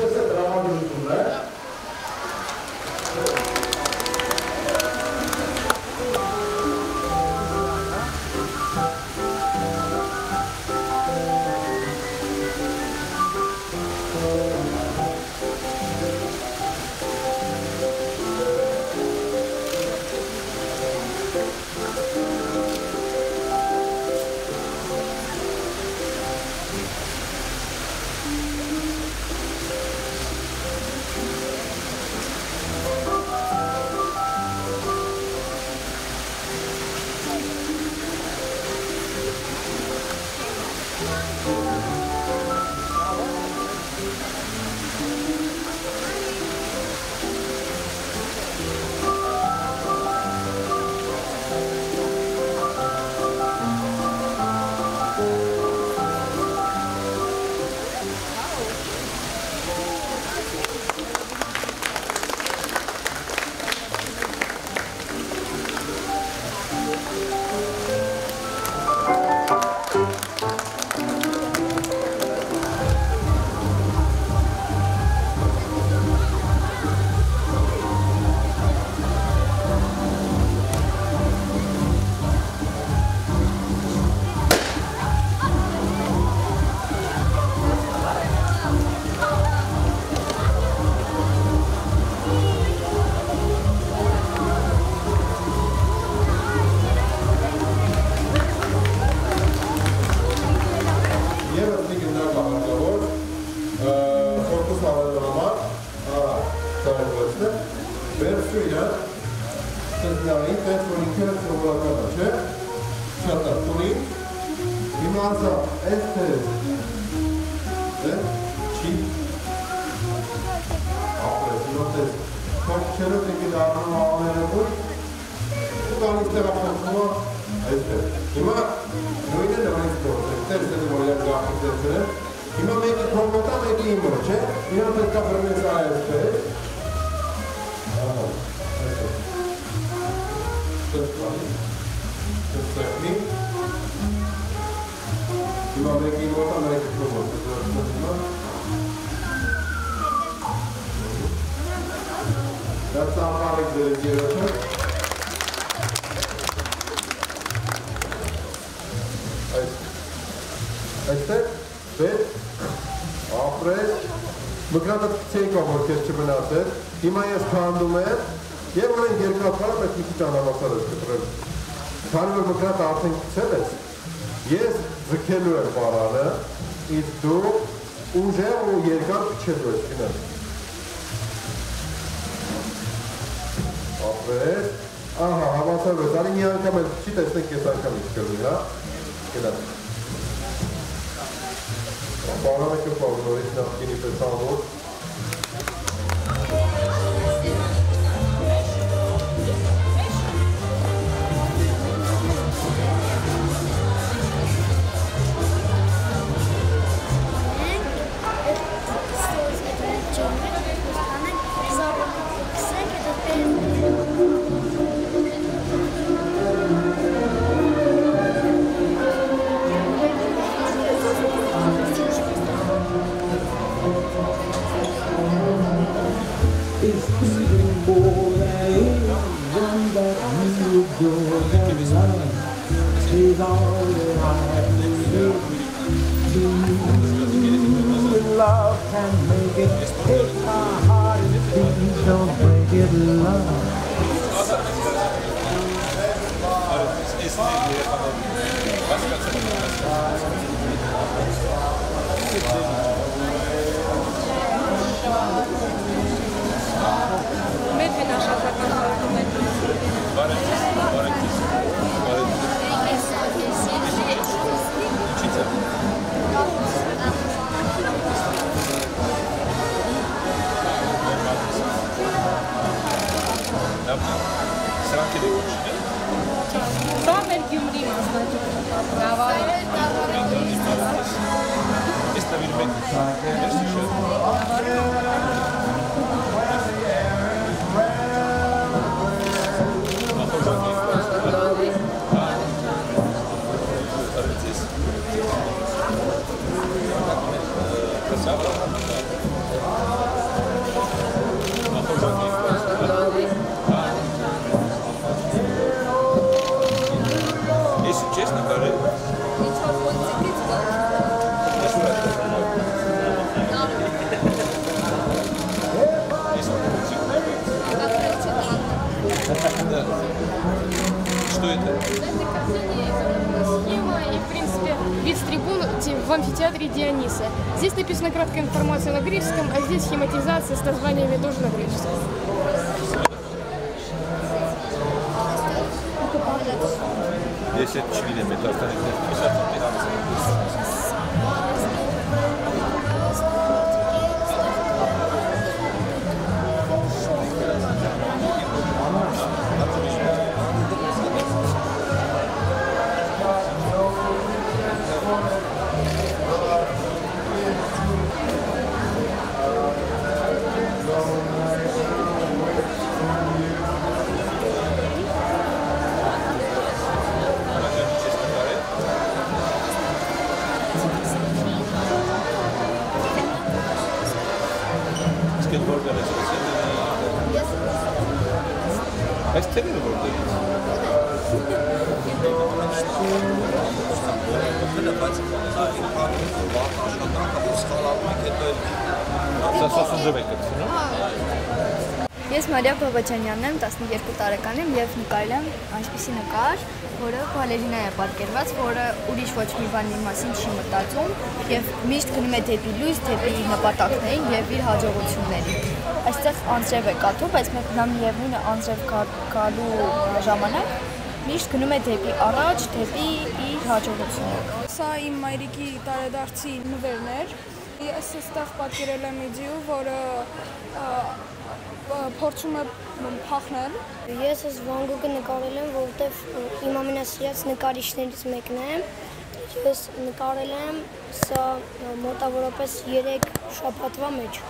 ինչպես է տրամադրությունը։ That's our product delivery. Այստեղ վեր, ապրես, մկրատը ցեյքով որ կեզ չմնացել, հիմա ես քանդում եմ և ունենք երկաթար, բայց մի քիչ անհավասար ես կտրել։ Քանի որ մկրատը արդեն գցել ես, ես ձգելու եմ պարանը, իսկ դու ուժեղ ու երկար փչելու ես գնալ։ Ապրես, ահա, հավասար ես, արի մի անգամ էլ փչի, տեսնենք ես անգամ իսկ կլու, հա, գնալ։ Պարանը կպավ նորից նախկինի պես ամոր։ Love can make it. Take my heart and please don't break it, love. Что это? Схема и, в принципе, вид с трибун в амфитеатре Диониса. Здесь написана краткая информация на греческом, а здесь схематизация с названиями тоже на греческом. 10 мм, остальные 50 см. Այս թելերը որտեղ Ես Մարիա Բաբաջանյանն եմ, 12 տարեկան եմ և նկարել եմ այսպիսի նկար, որը բալերինա է պատկերված, որը ուրիշ ոչ մի բանի մասին չի մտածում և միշտ գնում է դեպի լույս, դեպի նպատակներին և իր հաջողություններին։ Այստեղ անձրև է կաթում, բայց նա միևնույն է անձրև գալու ժամանակ միշտ գնում է դեպի առաջ, դեպի իր հաջողությունը։ Սա իմ մայրիկի տարեդարձի նվերն էր։ Ես այստեղ պատկերել եմ իդեու, որը փորձում է փախնել։ Ես այս Վան Գոգը նկարել եմ, որովհետև իմ ամենասիրած նկարիչներից մեկն է։ Ես նկարել եմ սա մոտավորապես 3 շաբաթվա մեջ։